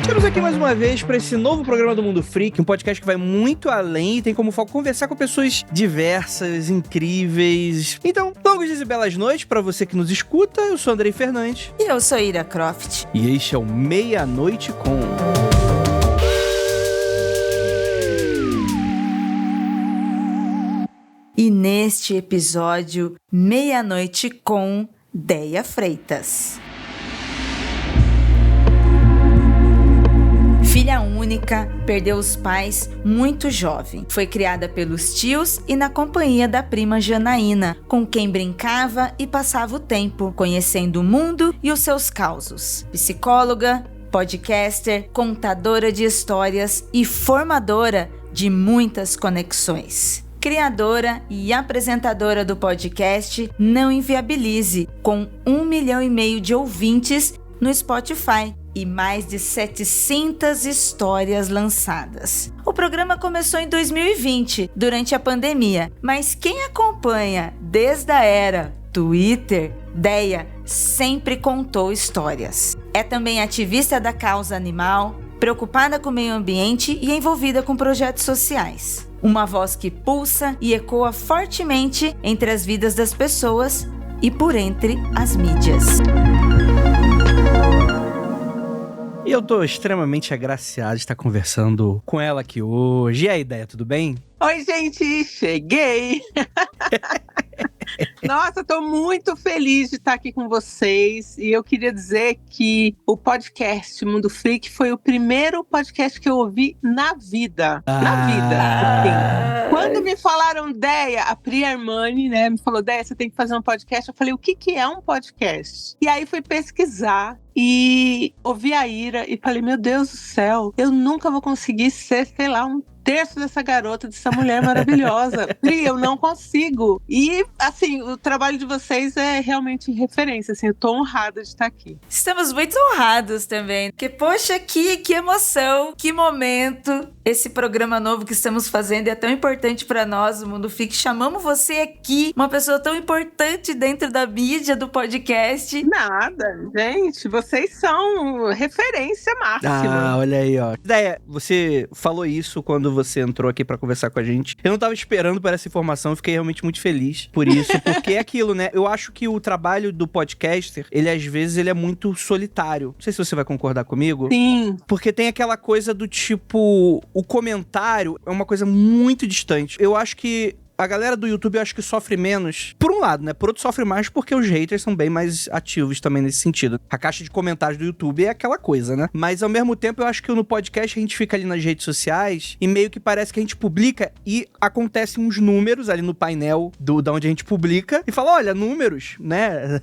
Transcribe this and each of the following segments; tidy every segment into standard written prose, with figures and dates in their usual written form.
Estamos aqui mais uma vez para esse novo programa do Mundo Freak, um podcast que vai muito além e tem como foco conversar com pessoas diversas, incríveis. Então, longos dias e belas noites para você que nos escuta. Eu sou Andrei Fernandes. E eu sou Ira Croft. E este é o Meia-Noite com... E neste episódio, Meia-Noite com Deia Freitas. Filha única, perdeu os pais muito jovem. Foi criada pelos tios e na companhia da prima Janaína, com quem brincava e passava o tempo, conhecendo o mundo e os seus causos. Psicóloga, podcaster, contadora de histórias e formadora de muitas conexões. Criadora e apresentadora do podcast Não Inviabilize, com 1,5 milhão de ouvintes no Spotify e mais de 700 histórias lançadas. O programa começou em 2020, durante a pandemia, mas quem acompanha desde a era Twitter, Deia sempre contou histórias. É também ativista da causa animal, preocupada com o meio ambiente e envolvida com projetos sociais. Uma voz que pulsa e ecoa fortemente entre as vidas das pessoas e por entre as mídias. E eu tô extremamente agraciado de estar conversando com ela aqui hoje. E aí, Deia, tudo bem? Oi, gente, cheguei! Nossa, tô muito feliz de estar aqui com vocês e eu queria dizer que o podcast Mundo Freak foi o primeiro podcast que eu ouvi na vida. Na vida. Assim. Quando me falaram, Deia, a Pri Armani, né, me falou, Deia, você tem que fazer um podcast. Eu falei, o que é um podcast? E aí fui pesquisar e ouvi a Ira e falei, meu Deus do céu, eu nunca vou conseguir ser, sei lá, um terço dessa garota, dessa mulher maravilhosa. Pri, eu não consigo. E, assim, o trabalho de vocês é realmente referência, assim, eu tô honrada de estar aqui. Estamos muito honrados também, porque, poxa, que emoção, que momento. Esse programa novo que estamos fazendo é tão importante para nós, o Mundo Freak. Chamamos você aqui, uma pessoa tão importante dentro da mídia, do podcast. Nada, gente, vocês são referência máxima. Ah, olha aí, ó. Deia, você falou isso quando você entrou aqui pra conversar com a gente. Eu não tava esperando por essa informação, eu fiquei realmente muito feliz por isso, porque é aquilo, né? Eu acho que o trabalho do podcaster, ele às vezes ele é muito solitário. Não sei se você vai concordar comigo. Sim. Porque tem aquela coisa do tipo, o comentário é uma coisa muito distante. Eu acho que a galera do YouTube, eu acho que sofre menos. Por um lado, né? Por outro, sofre mais porque os haters são bem mais ativos também nesse sentido. A caixa de comentários do YouTube é aquela coisa, né? Mas, ao mesmo tempo, eu acho que no podcast a gente fica ali nas redes sociais e meio que parece que a gente publica e acontecem uns números ali no painel da onde a gente publica e fala, olha, números, né?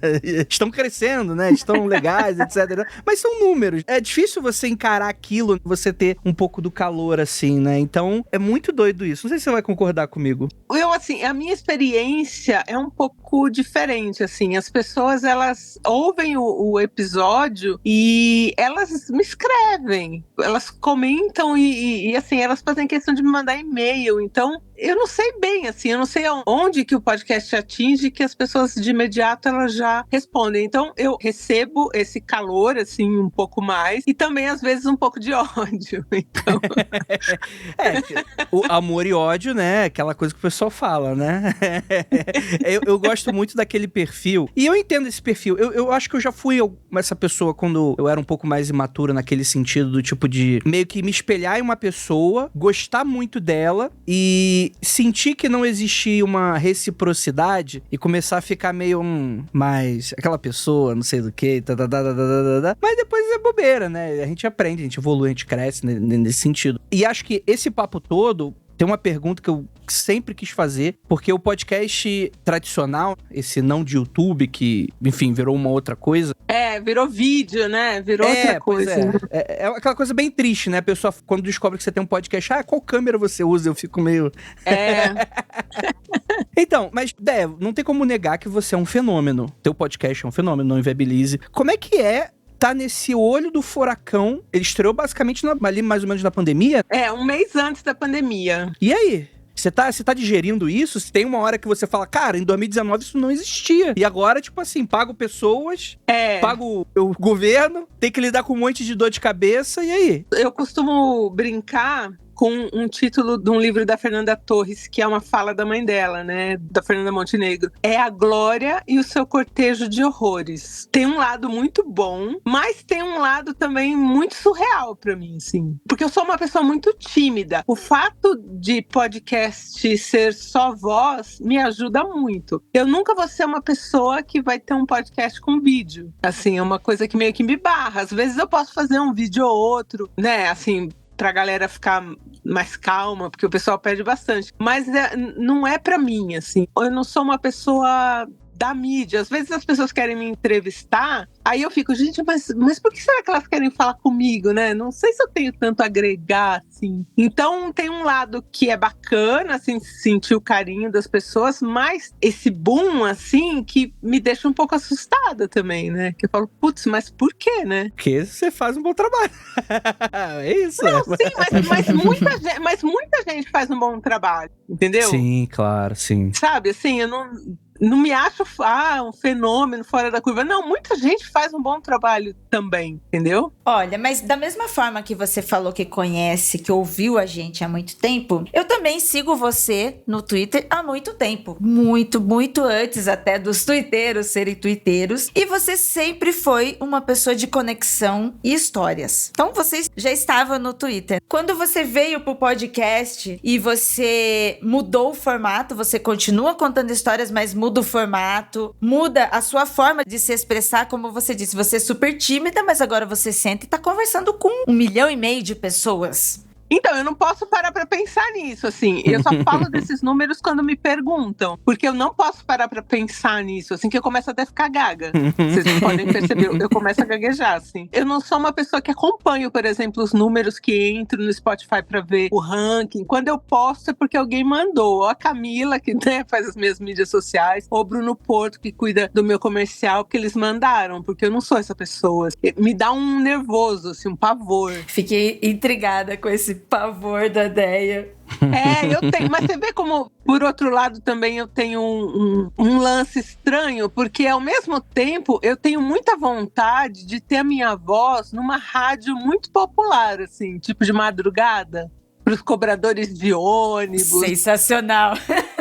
Estão crescendo, né? Estão legais, etc. Mas são números. É difícil você encarar aquilo, você ter um pouco do calor, assim, né? Então, é muito doido isso. Não sei se você vai concordar comigo. Assim, a minha experiência é um pouco diferente, assim, as pessoas, elas ouvem o episódio e elas me escrevem, elas comentam e assim, elas fazem questão de me mandar e-mail, então eu não sei bem, assim, eu não sei onde que o podcast atinge que as pessoas de imediato elas já respondem. Então eu recebo esse calor, assim, um pouco mais e também às vezes um pouco de ódio. Então... o amor e ódio, né? Aquela coisa que o pessoal fala, né? eu gosto muito daquele perfil e eu entendo esse perfil. Eu acho que eu já fui essa pessoa quando eu era um pouco mais imaturo naquele sentido do tipo de meio que me espelhar em uma pessoa, gostar muito dela e sentir que não existia uma reciprocidade e começar a ficar meio mais aquela pessoa, não sei do que, mas depois é bobeira, né? A gente aprende, a gente evolui, a gente cresce nesse sentido. E acho que esse papo todo tem uma pergunta que eu sempre quis fazer, porque o podcast tradicional, esse não de YouTube, que, enfim, virou uma outra coisa. Virou vídeo, né? Virou outra coisa. É aquela coisa bem triste, né? A pessoa, quando descobre que você tem um podcast, qual câmera você usa? Eu fico meio... Então, mas, Deia, não tem como negar que você é um fenômeno. Teu podcast é um fenômeno, Não Inviabilize. Como é que tá nesse olho do furacão? Ele estreou basicamente ali mais ou menos na pandemia? Um mês antes da pandemia. E aí? Você tá digerindo isso? Se tem uma hora que você fala, cara, em 2019 isso não existia. E agora, tipo assim, pago pessoas, pago o governo, tem que lidar com um monte de dor de cabeça, e aí? Eu costumo brincar com um título de um livro da Fernanda Torres, que é uma fala da mãe dela, né, da Fernanda Montenegro. É a glória e o seu cortejo de horrores. Tem um lado muito bom, mas tem um lado também muito surreal pra mim, assim. Porque eu sou uma pessoa muito tímida. O fato de podcast ser só voz me ajuda muito. Eu nunca vou ser uma pessoa que vai ter um podcast com vídeo. Assim, é uma coisa que meio que me barra. Às vezes eu posso fazer um vídeo ou outro, né, assim, pra galera ficar mais calma, porque o pessoal pede bastante. Mas não é pra mim, assim. Eu não sou uma pessoa da mídia. Às vezes as pessoas querem me entrevistar, aí eu fico, gente, mas por que será que elas querem falar comigo, né? Não sei se eu tenho tanto a agregar, assim. Então tem um lado que é bacana, assim, sentir o carinho das pessoas, mas esse boom, assim, que me deixa um pouco assustada também, né? Que eu falo, putz, mas por quê, né? Porque você faz um bom trabalho. É isso. Não, sim, mas muita gente faz um bom trabalho, entendeu? Sim, claro, sim. Sabe, assim, eu não me acho um fenômeno fora da curva. Não, muita gente faz um bom trabalho também, entendeu? Olha, mas da mesma forma que você falou que conhece, que ouviu a gente há muito tempo, eu também sigo você no Twitter há muito tempo. Muito, muito antes até dos tuiteiros serem tuiteiros. E você sempre foi uma pessoa de conexão e histórias. Então você já estava no Twitter. Quando você veio pro podcast e você mudou o formato, você continua contando histórias, mas muda o formato, muda a sua forma de se expressar, como você disse, você é super tímida, mas agora você senta e tá conversando com 1,5 milhão de pessoas. Então, eu não posso parar pra pensar nisso, assim. Eu só falo desses números quando me perguntam. Porque eu não posso parar pra pensar nisso, assim, que eu começo até a ficar gaga. Vocês podem perceber, eu começo a gaguejar, assim. Eu não sou uma pessoa que acompanho, por exemplo, os números que entro no Spotify pra ver o ranking. Quando eu posto é porque alguém mandou. Ou a Camila, que, né, faz as minhas mídias sociais, ou o Bruno Porto, que cuida do meu comercial, porque eles mandaram, porque eu não sou essa pessoa. Me dá um nervoso, assim, um pavor. Fiquei intrigada com esse pavor da ideia. Eu tenho, mas você vê como, por outro lado, também eu tenho um lance estranho, porque ao mesmo tempo eu tenho muita vontade de ter a minha voz numa rádio muito popular, assim, tipo de madrugada, para os cobradores de ônibus. Sensacional.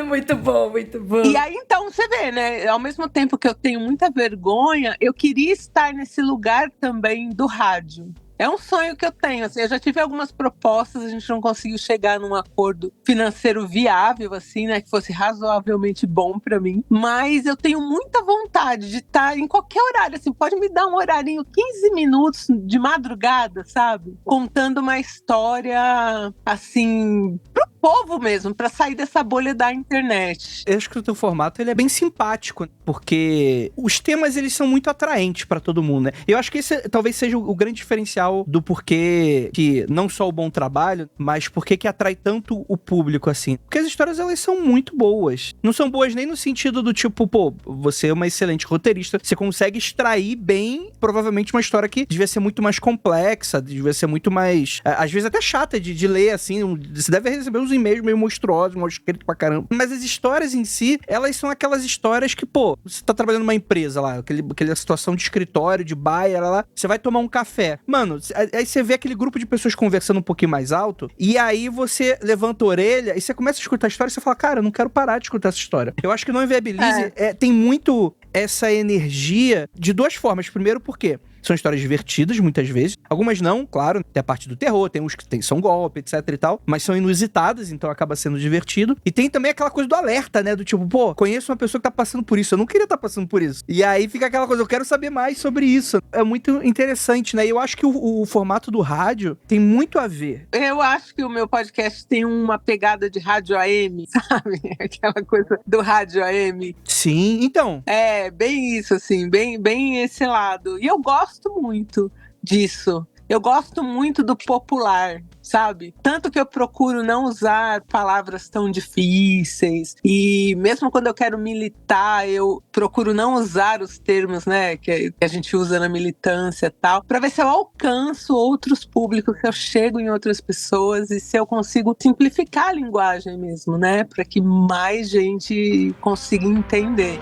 Muito bom, muito bom. E aí, então, você vê, né? Ao mesmo tempo que eu tenho muita vergonha, eu queria estar nesse lugar também do rádio. É um sonho que eu tenho, assim, eu já tive algumas propostas, a gente não conseguiu chegar num acordo financeiro viável, assim, né, que fosse razoavelmente bom pra mim, mas eu tenho muita vontade de estar em qualquer horário, assim, pode me dar um horarinho, 15 minutos de madrugada, sabe? Contando uma história, assim, pro povo mesmo, pra sair dessa bolha da internet. Eu acho que o teu formato, ele é bem simpático, porque os temas, eles são muito atraentes pra todo mundo, né? Eu acho que esse talvez seja o grande diferencial do porquê que, não só o bom trabalho, mas porquê que atrai tanto o público, assim. Porque as histórias, elas são muito boas. Não são boas nem no sentido do tipo, pô, você é uma excelente roteirista, você consegue extrair bem, provavelmente, uma história que devia ser muito mais complexa, devia ser muito mais, às vezes até chata de ler, assim, você deve receber uns e-mails meio monstruosos, mal escritos pra caramba. Mas as histórias em si, elas são aquelas histórias que, pô, você tá trabalhando numa empresa lá, aquela situação de escritório, de bar, lá, você vai tomar um café. Mano, aí você vê aquele grupo de pessoas conversando um pouquinho mais alto, e aí você levanta a orelha e você começa a escutar a história e você fala, cara, eu não quero parar de escutar essa história. Eu acho que Não Inviabilize tem muito essa energia de duas formas. Primeiro, porque são histórias divertidas, muitas vezes. Algumas não, claro. Tem a parte do terror, tem uns que são golpe, etc e tal. Mas são inusitadas, então acaba sendo divertido. E tem também aquela coisa do alerta, né? Do tipo, pô, conheço uma pessoa que tá passando por isso. Eu não queria estar passando por isso. E aí fica aquela coisa, eu quero saber mais sobre isso. É muito interessante, né? E eu acho que o formato do rádio tem muito a ver. Eu acho que o meu podcast tem uma pegada de rádio AM, sabe? Aquela coisa do rádio AM. Sim, então. É, bem isso, assim. Bem esse lado. E eu gosto muito disso. Eu gosto muito do popular, sabe? Tanto que eu procuro não usar palavras tão difíceis, e mesmo quando eu quero militar, eu procuro não usar os termos, né, que a gente usa na militância e tal, para ver se eu alcanço outros públicos, se eu chego em outras pessoas e se eu consigo simplificar a linguagem mesmo, né, para que mais gente consiga entender.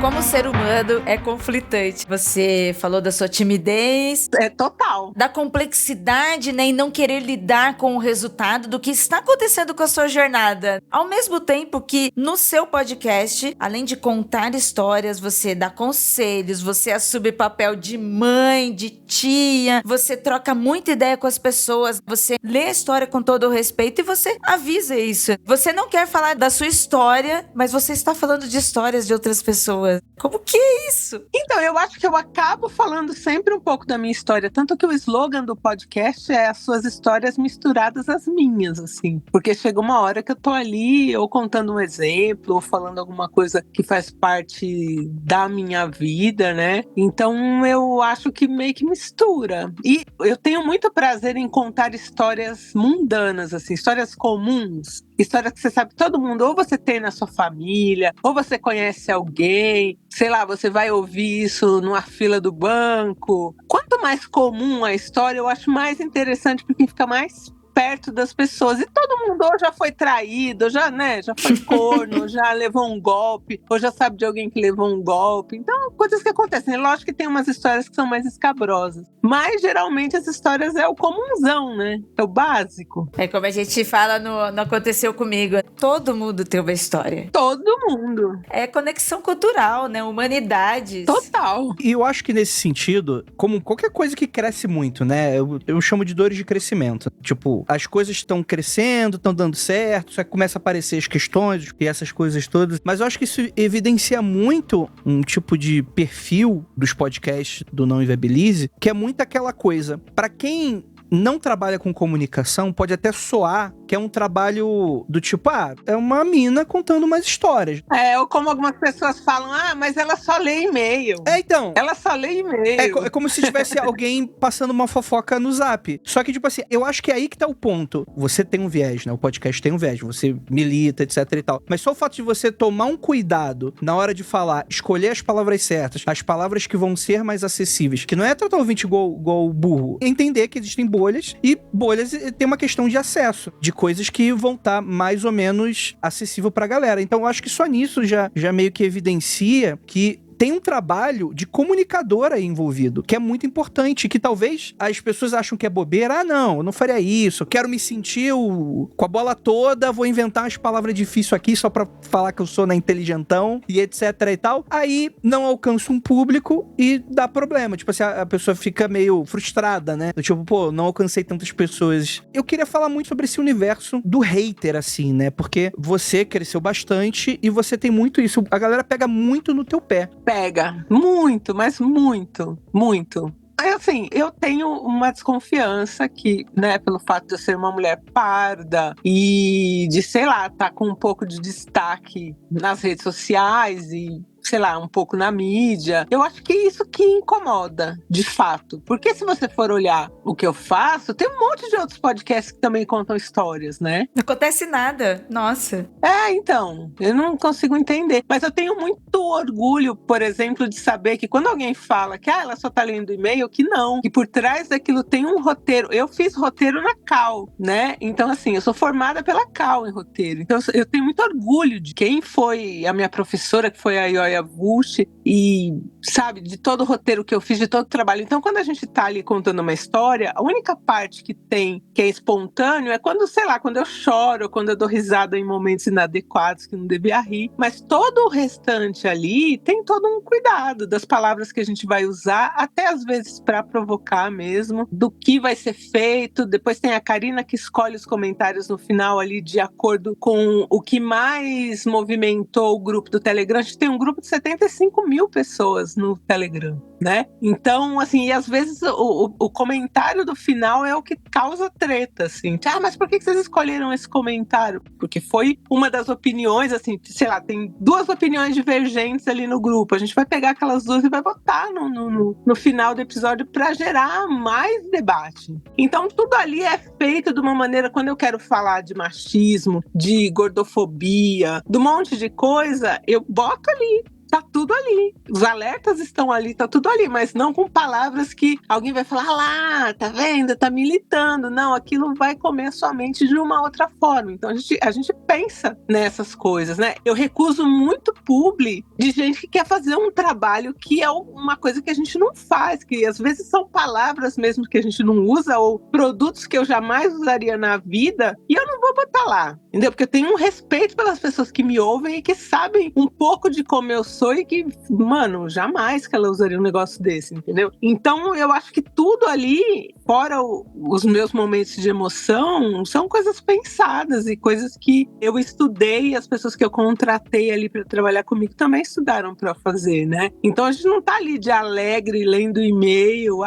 Como ser humano é conflitante. Você falou da sua timidez. É total. Da complexidade, né, e não querer lidar com o resultado do que está acontecendo com a sua jornada. Ao mesmo tempo que no seu podcast, além de contar histórias, você dá conselhos, você assume papel de mãe, de tia, você troca muita ideia com as pessoas, você lê a história com todo o respeito e você avisa isso. Você não quer falar da sua história, mas você está falando de histórias de outras pessoas. Como que é isso? Então, eu acho que eu acabo falando sempre um pouco da minha história, tanto que o slogan do podcast é as suas histórias misturadas às minhas, assim, porque chega uma hora que eu tô ali ou contando um exemplo, ou falando alguma coisa que faz parte da minha vida, né? Então, eu acho que meio que mistura. E eu tenho muito prazer em contar histórias mundanas, assim, histórias comuns, histórias que você sabe, todo mundo, ou você tem na sua família, ou você conhece alguém, sei lá, você vai ouvir isso numa fila do banco. Quanto mais comum a história, eu acho mais interessante, porque fica mais perto das pessoas. E todo mundo ou já foi traído, ou já foi corno, já levou um golpe, ou já sabe de alguém que levou um golpe. Então, coisas que acontecem. Lógico que tem umas histórias que são mais escabrosas, mas geralmente as histórias é o comunzão, né? É o básico. É como a gente fala no Aconteceu Comigo. Todo mundo tem uma história. Todo mundo. É conexão cultural, né? Humanidades. Total. E eu acho que nesse sentido, como qualquer coisa que cresce muito, né? Eu chamo de dores de crescimento. Tipo, as coisas estão crescendo, estão dando certo, só que começa a aparecer as questões e essas coisas todas. Mas eu acho que isso evidencia muito um tipo de perfil dos podcasts do Não Inviabilize, que é muito aquela coisa. Pra quem não trabalha com comunicação, pode até soar que é um trabalho do tipo, é uma mina contando umas histórias. Ou como algumas pessoas falam, mas ela só lê e-mail. Então. Ela só lê e-mail. É como se tivesse alguém passando uma fofoca no Zap. Só que, tipo assim, eu acho que é aí que tá o ponto. Você tem um viés, né? O podcast tem um viés, você milita, etc e tal. Mas só o fato de você tomar um cuidado na hora de falar, escolher as palavras certas, as palavras que vão ser mais acessíveis, que não é tratar o ouvinte igual burro, entender que existem bolhas, e bolhas tem uma questão de acesso, de coisas que vão estar mais ou menos acessível pra galera. Então eu acho que só nisso já meio que evidencia que tem um trabalho de comunicador aí envolvido, que é muito importante, que talvez as pessoas acham que é bobeira. Não, eu não faria isso, eu quero me sentir com a bola toda, vou inventar umas palavras difíceis aqui só pra falar que eu sou inteligentão e etc e tal. Aí não alcança um público e dá problema. Tipo assim, a pessoa fica meio frustrada, né? Tipo, não alcancei tantas pessoas. Eu queria falar muito sobre esse universo do hater, assim, né? Porque você cresceu bastante e você tem muito isso. A galera pega muito no teu pé. Pega muito, mas muito, muito. Assim, eu tenho uma desconfiança que, né, pelo fato de eu ser uma mulher parda e de, sei lá, tá com um pouco de destaque nas redes sociais e, sei lá, um pouco na mídia. Eu acho que é isso que incomoda, de fato. Porque se você for olhar o que eu faço, tem um monte de outros podcasts que também contam histórias, né? Não acontece nada, nossa. Então, eu não consigo entender. Mas eu tenho muito orgulho, por exemplo, de saber que quando alguém fala que ela só tá lendo e-mail, que não. Que por trás daquilo tem um roteiro. Eu fiz roteiro na Cal, né? Então, assim, eu sou formada pela Cal em roteiro. Então, eu tenho muito orgulho de quem foi a minha professora, que foi a Ioia Bush, e, sabe, de todo o roteiro que eu fiz, de todo o trabalho. Então, quando a gente tá ali contando uma história, a única parte que tem, que é espontâneo, é quando, sei lá, quando eu choro, quando eu dou risada em momentos inadequados que não devia rir. Mas todo o restante ali tem todo um cuidado das palavras que a gente vai usar, até às vezes para provocar mesmo, do que vai ser feito. Depois tem a Karina que escolhe os comentários no final ali de acordo com o que mais movimentou o grupo do Telegram. A gente tem um grupo de 75.000 1000 pessoas no Telegram, né? Então, assim, e às vezes o comentário do final é o que causa treta, assim. Mas por que vocês escolheram esse comentário? Porque foi uma das opiniões, assim, sei lá, tem 2 opiniões divergentes ali no grupo. A gente vai pegar aquelas 2 e vai botar no final do episódio para gerar mais debate. Então, tudo ali é feito de uma maneira, quando eu quero falar de machismo, de gordofobia, de um monte de coisa, eu boto ali. Tá tudo ali. Os alertas estão ali, tá tudo ali, mas não com palavras que alguém vai falar, lá, tá vendo? Tá militando. Não, aquilo vai comer a sua mente de uma outra forma. Então a gente pensa nessas coisas, né? Eu recuso muito publi de gente que quer fazer um trabalho que é uma coisa que a gente não faz, que às vezes são palavras mesmo que a gente não usa, ou produtos que eu jamais usaria na vida, e eu não vou botar lá, entendeu? Porque eu tenho um respeito pelas pessoas que me ouvem e que sabem um pouco de como eu sou e que, mano, jamais que ela usaria um negócio desse, entendeu? Então eu acho que tudo ali, fora os meus momentos de emoção, são coisas pensadas e coisas que eu estudei, e as pessoas que eu contratei ali para trabalhar comigo também estudaram para fazer, né? Então a gente não tá ali de alegre lendo e-mail,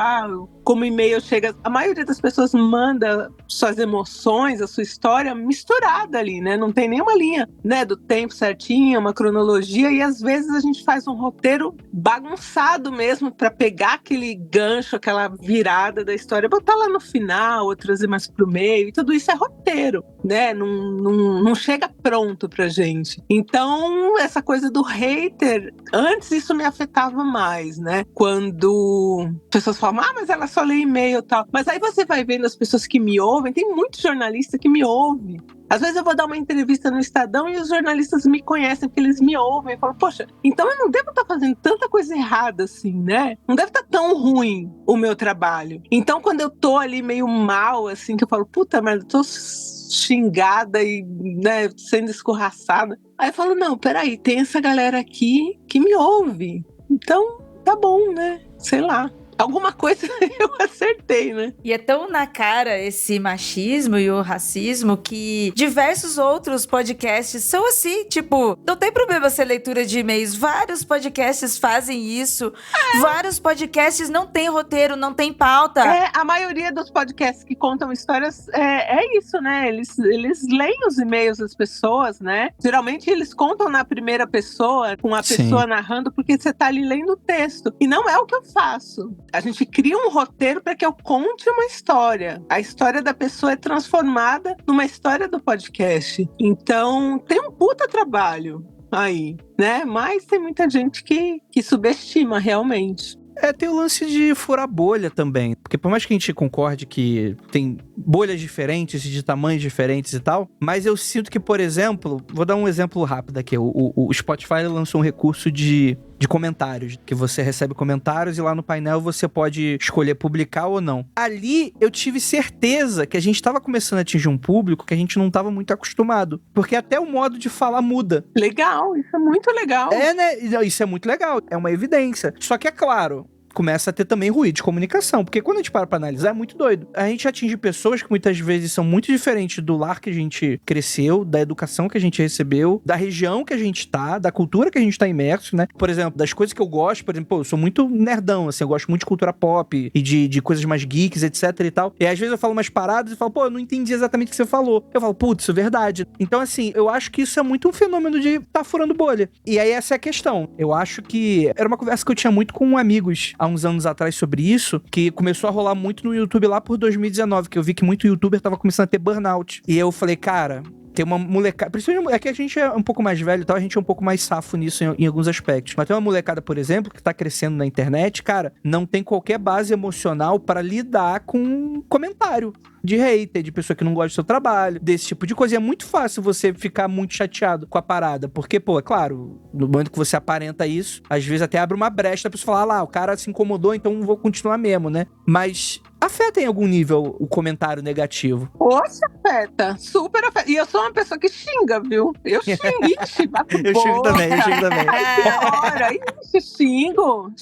como e-mail chega, a maioria das pessoas manda suas emoções, a sua história misturada ali, né? Não tem nenhuma linha, né, do tempo certinho, uma cronologia, e às vezes a gente faz um roteiro bagunçado mesmo para pegar aquele gancho, aquela virada da história, botar lá no final, ou trazer mais pro meio, e tudo isso é roteiro, né? Não chega pronto pra gente. Então, essa coisa do hater, antes isso me afetava mais, né? Quando pessoas falam, mas ela só lê e-mail e tal. Mas aí você vai vendo as pessoas que me ouvem, tem muito jornalista que me ouve. Às vezes eu vou dar uma entrevista no Estadão e os jornalistas me conhecem porque eles me ouvem. Eu falo, poxa, então eu não devo estar fazendo tanta coisa errada assim, né? Não deve estar tão ruim o meu trabalho. Então quando eu tô ali meio mal, assim, que eu falo, puta merda, eu tô xingada e, né, sendo escorraçada. Aí eu falo, não, peraí, tem essa galera aqui que me ouve. Então tá bom, né? Sei lá. Alguma coisa eu acertei, né? E é tão na cara esse machismo e o racismo que diversos outros podcasts são assim, tipo, não tem problema ser leitura de e-mails. Vários podcasts fazem isso. Vários podcasts não tem roteiro, não tem pauta. A maioria dos podcasts que contam histórias é isso, né? Eles leem os e-mails das pessoas, né? Geralmente eles contam na primeira pessoa, com a pessoa narrando, porque você tá ali lendo o texto. E não é o que eu faço. A gente cria um roteiro para que eu conte uma história. A história da pessoa é transformada numa história do podcast. Então, tem um puta trabalho aí, né? Mas tem muita gente que subestima realmente. Tem o lance de furar bolha também. Porque por mais que a gente concorde que tem bolhas diferentes, de tamanhos diferentes e tal, mas eu sinto que, por exemplo, vou dar um exemplo rápido aqui. O Spotify lançou um recurso de comentários, que você recebe comentários e lá no painel você pode escolher publicar ou não. Ali eu tive certeza que a gente estava começando a atingir um público que a gente não estava muito acostumado. Porque até o modo de falar muda. Legal, isso é muito legal. Né? Isso é muito legal, é uma evidência. Só que é claro, começa a ter também ruído de comunicação, porque quando a gente para pra analisar, é muito doido. A gente atinge pessoas que muitas vezes são muito diferentes do lar que a gente cresceu, da educação que a gente recebeu, da região que a gente tá, da cultura que a gente tá imerso, né? Por exemplo, das coisas que eu gosto, por exemplo, eu sou muito nerdão, assim, eu gosto muito de cultura pop e de coisas mais geeks, etc e tal. E às vezes eu falo umas paradas e falo, eu não entendi exatamente o que você falou. Eu falo, putz, isso é verdade. Então, assim, eu acho que isso é muito um fenômeno de tá furando bolha. E aí essa é a questão. Eu acho que era uma conversa que eu tinha muito com amigos há uns anos atrás sobre isso, que começou a rolar muito no YouTube lá por 2019, que eu vi que muito youtuber tava começando a ter burnout. E eu falei, cara, tem uma molecada, principalmente, é que a gente é um pouco mais velho e tal, a gente é um pouco mais safo nisso em alguns aspectos. Mas tem uma molecada, por exemplo, que tá crescendo na internet, cara, não tem qualquer base emocional para lidar com comentário de hater, de pessoa que não gosta do seu trabalho, desse tipo de coisa. E é muito fácil você ficar muito chateado com a parada, porque, é claro, no momento que você aparenta isso, às vezes até abre uma brecha pra pessoa falar, o cara se incomodou, então não vou continuar mesmo, né? Mas afeta em algum nível o comentário negativo. Poxa, afeta, super afeta. E eu sou uma pessoa que xinga, viu? Eu xingo, ixi, eu xingo também. Ai, que hora, ixi, xingo.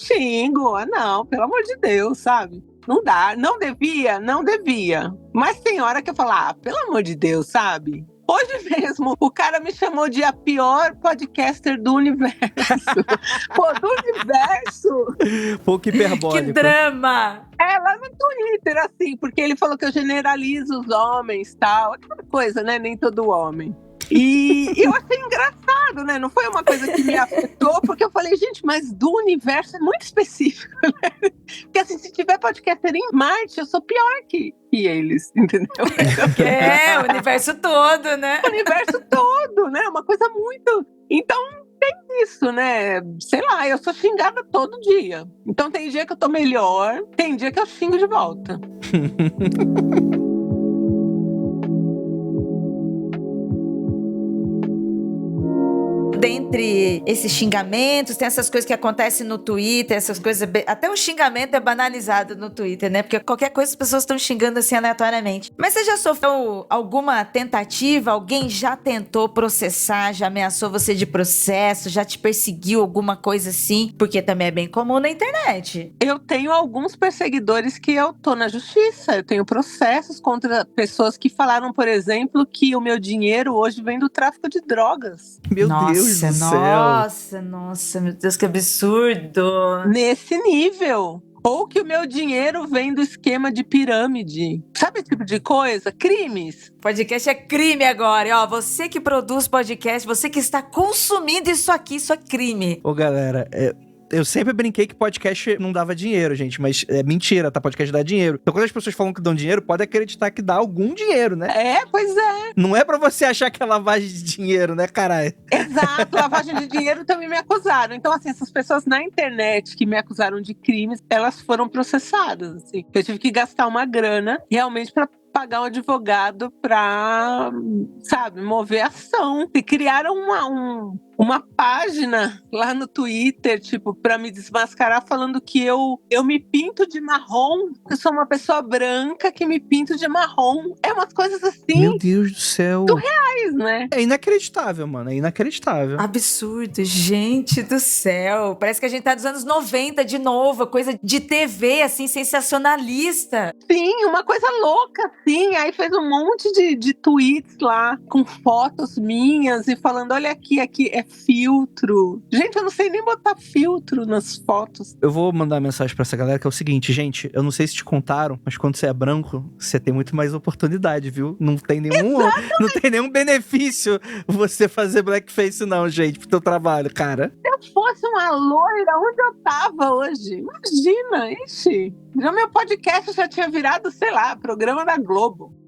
Não, pelo amor de Deus, sabe? Não dá, não devia. Mas tem hora que eu falo, pelo amor de Deus, sabe? Hoje mesmo, o cara me chamou de a pior podcaster do universo. Pô, do universo! Pouco hiperbólico. Que drama! Lá no Twitter, assim, porque ele falou que eu generalizo os homens, tal. Aquela coisa, né? Nem todo homem. E eu achei engraçado, né? Não foi uma coisa que me afetou, porque eu falei, gente, mas do universo é muito específico, né? Porque assim, se tiver podcaster em Marte, eu sou pior que eles, entendeu? O universo todo, né? O universo todo, né? Uma coisa muito... Então, tem isso, né? Sei lá, eu sou xingada todo dia. Então tem dia que eu tô melhor, tem dia que eu xingo de volta. Dentre esses xingamentos, tem essas coisas que acontecem no Twitter, essas coisas... Até o xingamento é banalizado no Twitter, né? Porque qualquer coisa as pessoas estão xingando assim aleatoriamente. Mas você já sofreu alguma tentativa? Alguém já tentou processar, já ameaçou você de processo, já te perseguiu, alguma coisa assim? Porque também é bem comum na internet. Eu tenho alguns perseguidores que eu tô na justiça. Eu tenho processos contra pessoas que falaram, por exemplo, que o meu dinheiro hoje vem do tráfico de drogas. Meu Deus do céu. Nossa, meu Deus, que absurdo. Nesse nível. Ou que o meu dinheiro vem do esquema de pirâmide. Sabe esse tipo de coisa? Crimes. Podcast é crime agora. E, ó, você que produz podcast, você que está consumindo isso aqui, isso é crime. Ô, galera, eu sempre brinquei que podcast não dava dinheiro, gente, mas é mentira, tá? Podcast dá dinheiro. Então, quando as pessoas falam que dão dinheiro, pode acreditar que dá algum dinheiro, né? Pois é. Não é pra você achar que é lavagem de dinheiro, né, caralho? Exato, lavagem de dinheiro também me acusaram. Então, assim, essas pessoas na internet que me acusaram de crimes, elas foram processadas, assim. Eu tive que gastar uma grana realmente pra pagar um advogado pra, sabe, mover ação. E criaram uma página lá no Twitter, tipo, pra me desmascarar, falando que eu me pinto de marrom. Eu sou uma pessoa branca que me pinto de marrom. É umas coisas assim. Meu Deus do céu. Surreais, né? É inacreditável, mano. É inacreditável. Absurdo, gente do céu. Parece que a gente tá dos anos 90 de novo, coisa de TV, assim, sensacionalista. Sim, uma coisa louca, assim. Aí fez um monte de tweets lá, com fotos minhas e falando, olha aqui é filtro. Gente, eu não sei nem botar filtro nas fotos. Eu vou mandar uma mensagem pra essa galera que é o seguinte, gente, eu não sei se te contaram, mas quando você é branco, você tem muito mais oportunidade, viu? Não tem nenhum benefício você fazer blackface não, gente, pro teu trabalho, cara. Se eu fosse uma loira, onde eu tava hoje? Imagina, ixi. Já meu podcast já tinha virado, sei lá, programa da Globo.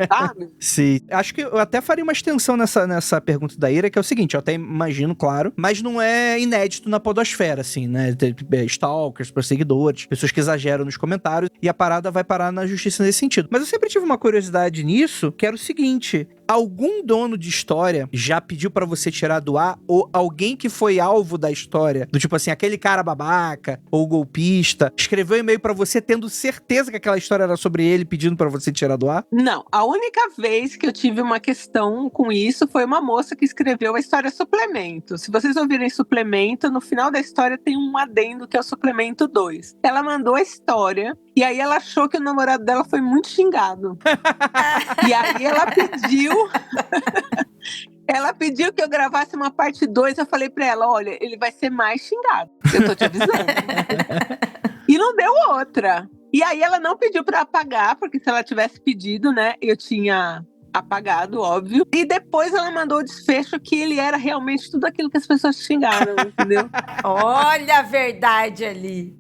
Sabe? Sim. Acho que eu até faria uma extensão nessa pergunta da Ira, que é o seguinte, eu até imagino, claro, mas não é inédito na podosfera, assim, né? Stalkers, perseguidores, pessoas que exageram nos comentários, e a parada vai parar na justiça nesse sentido. Mas eu sempre tive uma curiosidade nisso, que era o seguinte, algum dono de história já pediu pra você tirar do ar, ou alguém que foi alvo da história, do tipo assim, aquele cara babaca, ou golpista, escreveu um e-mail pra você tendo certeza que aquela história era sobre ele, pedindo pra você tirar do ar? Não, a única vez que eu tive uma questão com isso foi uma moça que escreveu a história Suplemento. Se vocês ouvirem Suplemento, no final da história tem um adendo que é o Suplemento 2. Ela mandou a história e aí ela achou que o namorado dela foi muito xingado. E aí ela pediu... Ela pediu que eu gravasse uma parte 2, eu falei pra ela, olha, ele vai ser mais xingado, eu tô te avisando. E não deu outra. E aí ela não pediu pra apagar, porque se ela tivesse pedido, né, eu tinha apagado, óbvio. E depois ela mandou o desfecho que ele era realmente tudo aquilo que as pessoas xingaram, entendeu? Olha a verdade ali.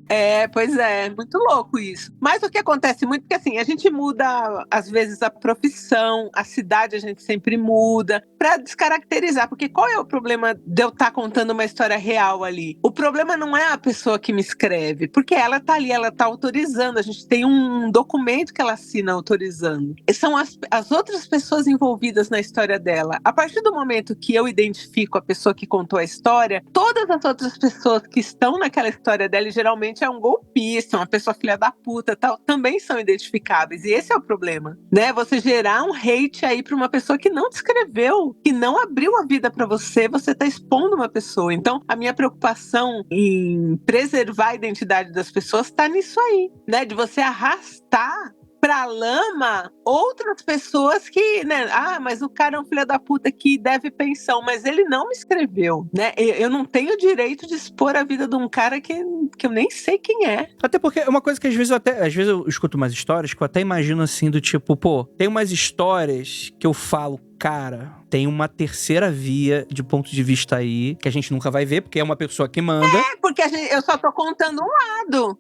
Pois é, muito louco isso. Mas o que acontece muito, porque assim, a gente muda, às vezes, a profissão, a cidade a gente sempre muda, pra descaracterizar, porque qual é o problema de eu estar contando uma história real ali? O problema não é a pessoa que me escreve, porque ela tá ali, ela tá autorizando, a gente tem um documento que ela assina autorizando. E são as outras pessoas envolvidas na história dela. A partir do momento que eu identifico a pessoa que contou a história, todas as outras pessoas que estão naquela história dela, e geralmente é um golpista, uma pessoa filha da puta, tal, também são identificáveis. E esse é o problema, né? Você gerar um hate aí pra uma pessoa que não te escreveu, que não abriu a vida pra você, você tá expondo uma pessoa. Então, a minha preocupação em preservar a identidade das pessoas tá nisso aí, né? De você arrastar pra lama outras pessoas que, né? Ah, mas o cara é um filho da puta que deve pensão, mas ele não me escreveu, né? Eu não tenho direito de expor a vida de um cara que eu nem sei quem é. Até porque é uma coisa que às vezes eu escuto umas histórias que eu até imagino assim, do tipo, pô, tem umas histórias que eu falo, cara, tem uma terceira via de ponto de vista aí, que a gente nunca vai ver, porque é uma pessoa que manda. Porque eu só tô contando um lado.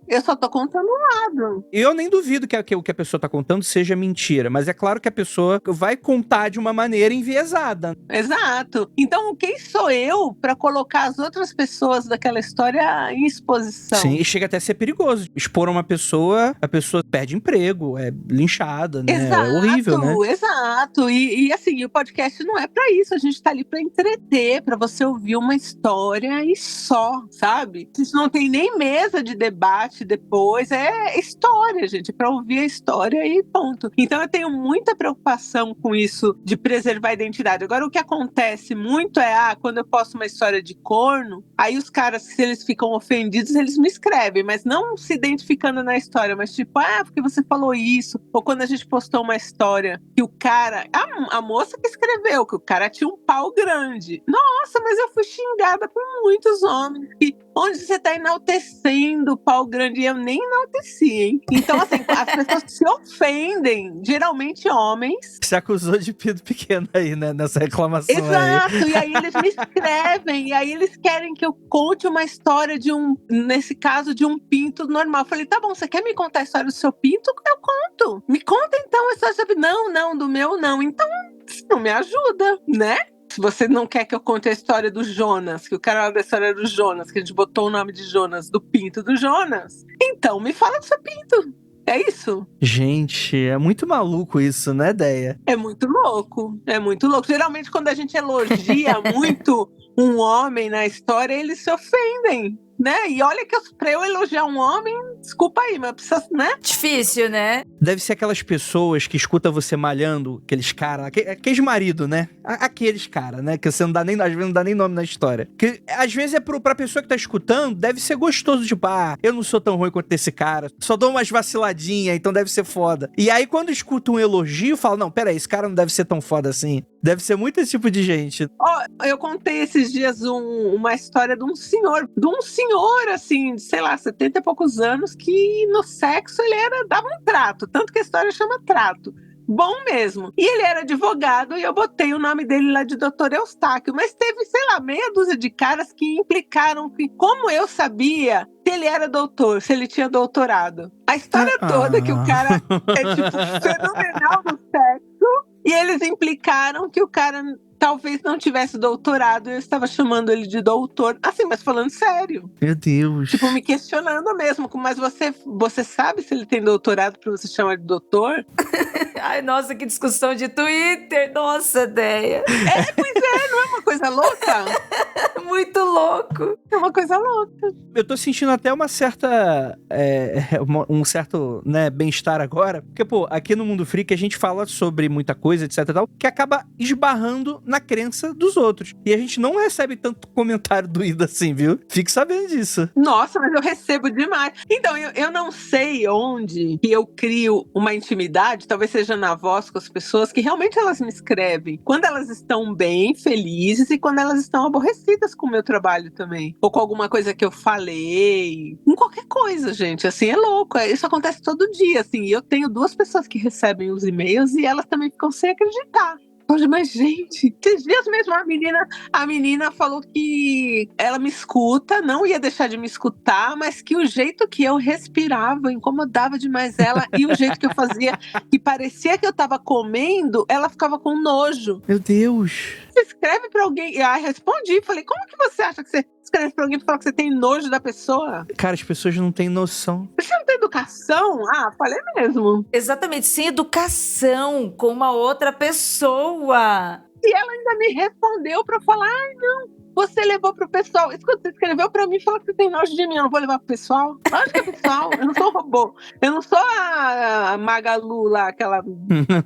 E eu nem duvido que o que a pessoa tá contando seja mentira, mas é claro que a pessoa vai contar de uma maneira enviesada. Exato. Então, quem sou eu pra colocar as outras pessoas daquela história em exposição? Sim, e chega até a ser perigoso. Expor uma pessoa, a pessoa perde emprego, é linchada, né? Exato, é horrível, né? Exato. E assim, o podcast não é pra isso. A gente tá ali pra entreter, pra você ouvir uma história e só, sabe? A gente não tem nem mesa de debate depois. É história, gente. É pra ouvir a história e ponto. Então eu tenho muita preocupação com isso de preservar a identidade. Agora, o que acontece muito é, quando eu posto uma história de corno, aí os caras, se eles ficam ofendidos, eles me escrevem, mas não se identificando na história, mas tipo, porque você falou isso. Ou quando a gente postou uma história que o cara, a moça que escreveu, que o cara tinha um pau grande. Nossa, mas eu fui xingada por muitos homens. E onde você tá enaltecendo o pau grande? E eu nem enalteci, hein? Então, assim, as pessoas se ofendem, geralmente homens. Você acusou de pinto pequeno aí, né? Nessa reclamação. Exato, aí. E aí eles me escrevem, e aí eles querem que eu conte uma história nesse caso, de um pinto normal. Eu falei, tá bom, você quer me contar a história do seu pinto? Eu conto. Me conta então a história do seu pinto. Não, do meu não. Então, não me ajuda, né? Se você não quer que eu conte a história do Jonas, que o cara da história do Jonas, que a gente botou o nome de Jonas, do pinto do Jonas, então me fala do seu pinto. É isso? Gente, é muito maluco isso, né, Deia? É muito louco. Geralmente, quando a gente elogia muito um homem na história, eles se ofendem, né? E olha que pra eu elogiar um homem, desculpa aí, mas precisa, né? Difícil, né? Deve ser aquelas pessoas que escutam você malhando, aqueles caras, aqueles marido, né? Aqueles caras, né? Que você não dá nem, às vezes não dá nem nome na história. Que às vezes é pra pessoa que tá escutando, deve ser gostoso, tipo, eu não sou tão ruim quanto esse cara, só dou umas vaciladinhas, então deve ser foda. E aí quando escuta um elogio, fala, não, peraí, esse cara não deve ser tão foda assim. Deve ser muito esse tipo de gente. Eu contei esses dias uma história de um senhor, assim, de, sei lá, 70 e poucos anos, que no sexo ele dava um trato, tanto que a história chama trato. Bom mesmo. E ele era advogado e eu botei o nome dele lá de Dr. Eustáquio, mas teve, sei lá, meia dúzia de caras que implicaram que, como eu sabia se ele era doutor, se ele tinha doutorado. A história toda que o cara é, tipo, fenomenal no sexo, e eles implicaram que o cara talvez não tivesse doutorado, eu estava chamando ele de doutor, assim, mas falando sério. Meu Deus. Tipo, me questionando mesmo, mas você sabe se ele tem doutorado pra você chamar de doutor? Ai, nossa, que discussão de Twitter, nossa, Deia. Pois é, não é uma coisa louca? Muito louco. É uma coisa louca. Eu tô sentindo até uma certa, um certo, né, bem-estar agora, porque, pô, aqui no Mundo Freak a gente fala sobre muita coisa, etc e tal, que acaba esbarrando na crença dos outros. E a gente não recebe tanto comentário doído assim, viu? Fique sabendo disso. Nossa, mas eu recebo demais. Então, eu não sei onde que eu crio uma intimidade, talvez seja na voz com as pessoas, que realmente elas me escrevem quando elas estão bem, felizes, e quando elas estão aborrecidas com o meu trabalho também. Ou com alguma coisa que eu falei. Com qualquer coisa, gente. Assim, é louco. Isso acontece todo dia, assim. E eu tenho 2 pessoas que recebem os e-mails e elas também ficam sem acreditar. Mas, gente, esses dias mesmo a menina falou que ela me escuta, não ia deixar de me escutar, mas que o jeito que eu respirava incomodava demais ela, e o jeito que eu fazia, que parecia que eu tava comendo, ela ficava com nojo. Meu Deus. Você escreve pra alguém? Aí respondi, falei, como que você acha que você escreve pra alguém pra falar que você tem nojo da pessoa? Cara, as pessoas não têm noção. Você não tem educação? Falei mesmo. Exatamente, sem educação com uma outra pessoa. E ela ainda me respondeu pra falar, não, Você levou pro pessoal. Isso quando você escreveu pra mim, fala que você tem nojo de mim. Eu não vou levar pro pessoal. Acho que é pessoal. Eu não sou robô. Eu não sou a Magalu lá, aquela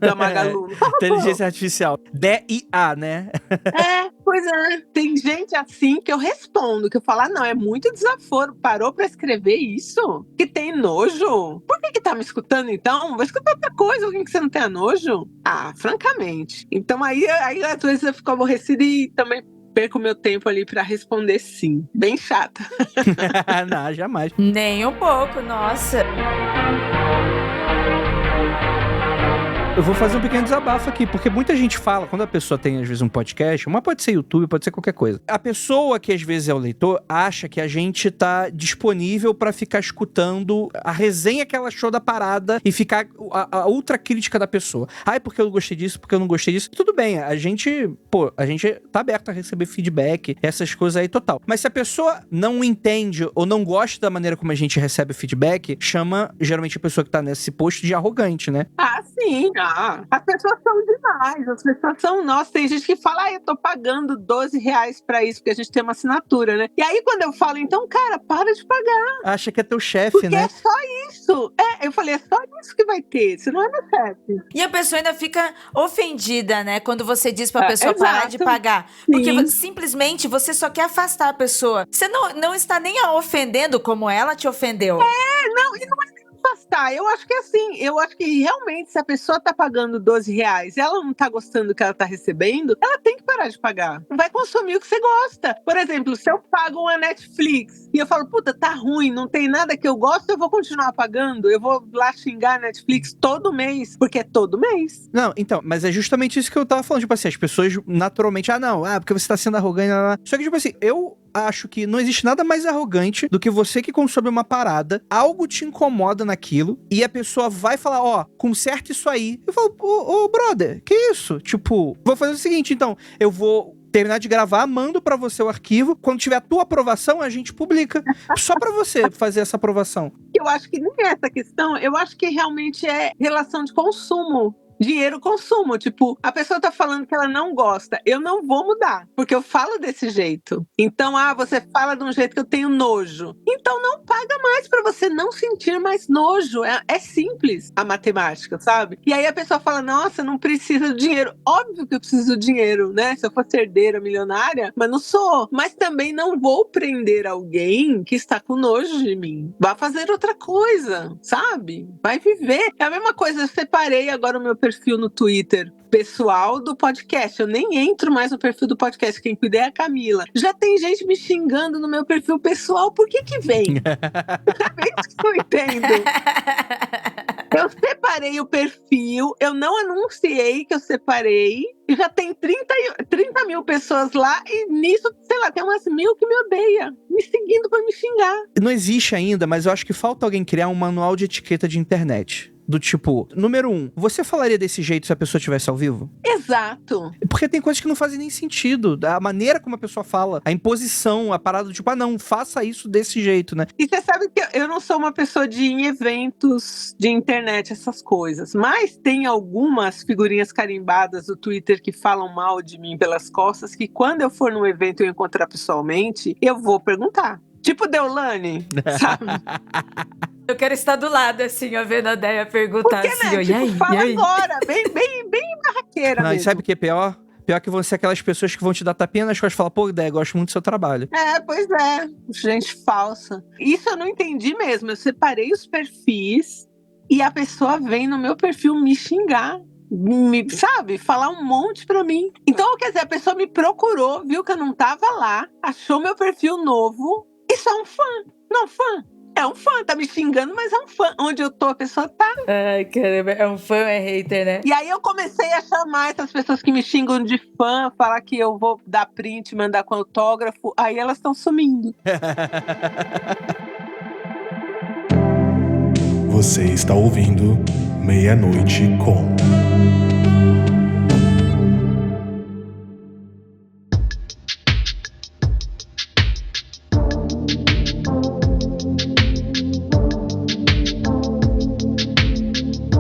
da Magalu. Não sou robô. Inteligência artificial. DIA, né? Pois é. Tem gente assim que eu respondo, que eu falo, não, é muito desaforo. Parou pra escrever isso? Que tem nojo? Por que tá me escutando então? Vai escutar outra coisa, alguém que você não tenha nojo? Ah, francamente. Então aí às vezes eu fico aborrecida e também perco meu tempo ali pra responder sim. Bem chata. Não, jamais. Nem um pouco, nossa. Eu vou fazer um pequeno desabafo aqui, porque muita gente fala, quando a pessoa tem, às vezes, um podcast, mas pode ser YouTube, pode ser qualquer coisa. A pessoa que, às vezes, é o leitor, acha que a gente tá disponível pra ficar escutando a resenha que ela achou da parada e ficar a ultra crítica da pessoa. Ai, porque eu não gostei disso, porque eu não gostei disso. Tudo bem, a gente tá aberto a receber feedback, essas coisas aí, total. Mas se a pessoa não entende ou não gosta da maneira como a gente recebe feedback, chama, geralmente, a pessoa que tá nesse post de arrogante, né? Ah, sim. As pessoas são demais, as pessoas são, nossa, tem gente que fala, eu tô pagando R$12 pra isso, porque a gente tem uma assinatura, né? E aí quando eu falo, então, cara, para de pagar. Acha que é teu chefe, porque né? É só isso. Eu falei, é só isso que vai ter, senão é meu chefe. E a pessoa ainda fica ofendida, né? Quando você diz pra pessoa parar de pagar. Sim. Porque simplesmente você só quer afastar a pessoa. Você não está nem a ofendendo como ela te ofendeu. E não é afastar. Eu acho que assim, realmente se a pessoa tá pagando R$12 e ela não tá gostando do que ela tá recebendo, ela tem que parar de pagar. Vai consumir o que você gosta. Por exemplo, se eu pago uma Netflix e eu falo, puta, tá ruim, não tem nada que eu gosto, eu vou continuar pagando. Eu vou lá xingar a Netflix todo mês, porque é todo mês. Não, então, mas é justamente isso que eu tava falando. Tipo assim, as pessoas naturalmente, porque você tá sendo arrogante. Só que, tipo assim, eu acho que não existe nada mais arrogante do que você que consome uma parada, algo te incomoda naquilo, e a pessoa vai falar, conserta isso aí. Eu falo, ô, brother, que isso? Tipo, vou fazer o seguinte, então, eu vou terminar de gravar, mando pra você o arquivo, quando tiver a tua aprovação, a gente publica. Só pra você fazer essa aprovação. Eu acho que nem é essa questão, eu acho que realmente é relação de consumo. Dinheiro consumo, tipo, a pessoa tá falando que ela não gosta, eu não vou mudar, porque eu falo desse jeito. Então, você fala de um jeito que eu tenho nojo. Então não paga mais pra você não sentir mais nojo. É simples a matemática, sabe? E aí a pessoa fala, nossa, não precisa de dinheiro. Óbvio que eu preciso de dinheiro, né? Se eu fosse herdeira milionária, mas não sou. Mas também não vou prender alguém que está com nojo de mim. Vai fazer outra coisa, sabe? Vai viver. É a mesma coisa, eu separei agora o meu perfil no Twitter pessoal do podcast. Eu nem entro mais no perfil do podcast. Quem cuida é a Camila. Já tem gente me xingando no meu perfil pessoal. Por que vem? É isso que eu entendo. Eu separei o perfil, eu não anunciei que eu separei, e já tem 30 mil pessoas lá, e nisso, sei lá, tem umas 1.000 que me odeia, me seguindo pra me xingar. Não existe ainda, mas eu acho que falta alguém criar um manual de etiqueta de internet. Do tipo, número 1, você falaria desse jeito se a pessoa estivesse ao vivo? Exato. Porque tem coisas que não fazem nem sentido. A maneira como a pessoa fala, a imposição, a parada do tipo, não, faça isso desse jeito, né? E você sabe que eu não sou uma pessoa de ir em eventos de internet, essas coisas. Mas tem algumas figurinhas carimbadas do Twitter que falam mal de mim pelas costas, que quando eu for num evento e eu encontrar pessoalmente, eu vou perguntar. Tipo Deolane, sabe? Eu quero estar do lado, assim, vendo a Déia perguntar porque, assim, né? e aí, fala e aí? agora, bem barraqueira Não, mesmo. e sabe o que é pior? Pior que vão ser aquelas pessoas que vão te dar tapinha nas costas e falar, pô, Déia, gosto muito do seu trabalho. Pois é, gente falsa. Isso eu não entendi mesmo, eu separei os perfis e a pessoa vem no meu perfil me xingar. Sabe, falar um monte pra mim. Então, quer dizer, a pessoa me procurou, viu que eu não tava lá, achou meu perfil novo, e só um fã. Não, fã. É um fã, tá me xingando, mas é um fã. Onde eu tô, a pessoa tá. Ai, caramba, é um fã, é hater, né? E aí eu comecei a chamar essas pessoas que me xingam de fã, falar que eu vou dar print, mandar com autógrafo, aí elas estão sumindo. Você está ouvindo Meia-Noite com...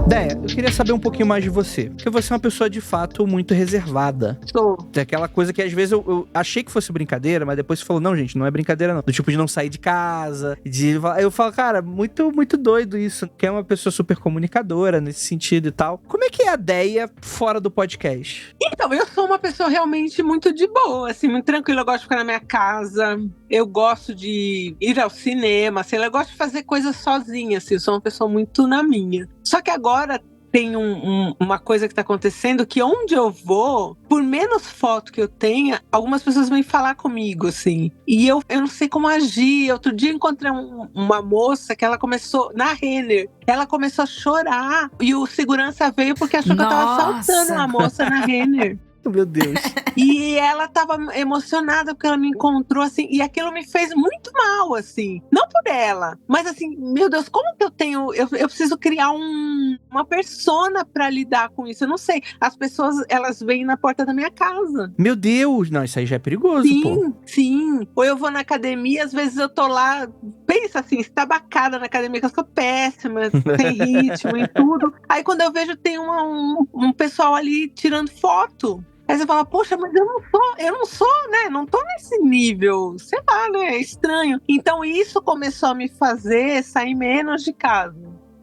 Déia, eu queria saber um pouquinho mais de você. Porque você é uma pessoa, de fato, muito reservada. Sou. Tem aquela coisa que às vezes eu achei que fosse brincadeira, mas depois você falou, não, gente, não é brincadeira não. Do tipo de não sair de casa, eu falo, cara, muito, muito doido isso. Que é uma pessoa super comunicadora nesse sentido e tal. Como é que é a Deia fora do podcast? Então, eu sou uma pessoa realmente muito de boa, assim, muito tranquila. Eu gosto de ficar na minha casa, eu gosto de ir ao cinema, assim, eu gosto de fazer coisas sozinha, assim, eu sou uma pessoa muito na minha. Só que agora tem uma coisa que tá acontecendo que onde eu vou, por menos foto que eu tenha, algumas pessoas vêm falar comigo, assim. E eu não sei como agir. Outro dia encontrei uma moça que ela começou, na Renner, ela começou a chorar. E o segurança veio porque achou que eu tava assaltando uma moça na Renner. Meu Deus. E ela tava emocionada porque ela me encontrou, assim, e aquilo me fez muito mal, assim. Não por ela, mas assim, meu Deus, como que eu preciso criar uma persona pra lidar com isso? Eu não sei. As pessoas, elas vêm na porta da minha casa. Meu Deus, não, isso aí já é perigoso, pô. Sim. Ou eu vou na academia, às vezes eu tô lá, pensa assim, estabacada na academia, que eu sou péssima, sem ritmo e tudo. Aí quando eu vejo, tem um pessoal ali tirando foto. Aí você fala, poxa, mas eu não sou, né? Não tô nesse nível, sei lá, né? É estranho. Então isso começou a me fazer sair menos de casa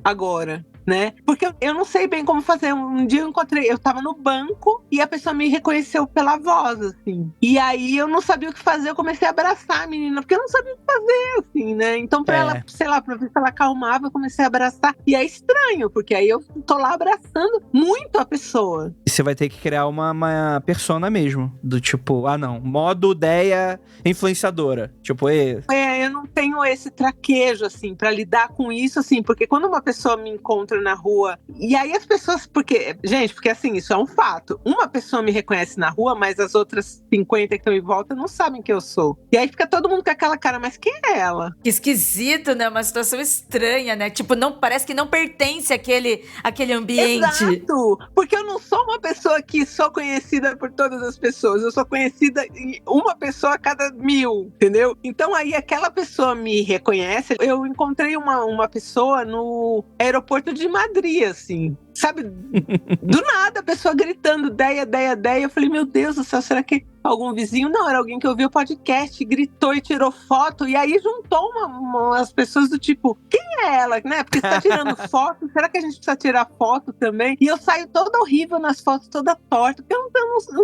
agora, né? Porque eu não sei bem como fazer. Um dia eu tava no banco e a pessoa me reconheceu pela voz, assim. E aí eu não sabia o que fazer, eu comecei a abraçar a menina, porque eu não sabia o que fazer, assim, né? Então pra ela, sei lá, pra ver se ela acalmava, eu comecei a abraçar. E é estranho, porque aí eu tô lá abraçando muito a pessoa. E você vai ter que criar uma persona mesmo, do tipo, não, modo Deia influenciadora. Tipo, eu não tenho esse traquejo, assim, pra lidar com isso, assim, porque quando uma pessoa me encontra na rua, e aí as pessoas, porque assim, isso é um fato, uma pessoa me reconhece na rua, mas as outras 50 que estão em volta não sabem quem eu sou, e aí fica todo mundo com aquela cara, mas quem é ela? Que esquisito, né? Uma situação estranha, né? Tipo, não, parece que não pertence àquele ambiente. Exato, porque eu não sou uma pessoa que sou conhecida por todas as pessoas, eu sou conhecida em uma pessoa a cada 1000, entendeu? Então aí aquela pessoa me reconhece. Eu encontrei uma pessoa no aeroporto de Madrid, assim, sabe? Do nada, a pessoa gritando, Deia, Deia, Deia. Eu falei, meu Deus do céu, será que algum vizinho? Não, era alguém que ouviu o podcast, gritou e tirou foto. E aí juntou umas pessoas do tipo, quem é ela, né? Porque você tá tirando foto, será que a gente precisa tirar foto também? E eu saio toda horrível nas fotos, toda torta, porque eu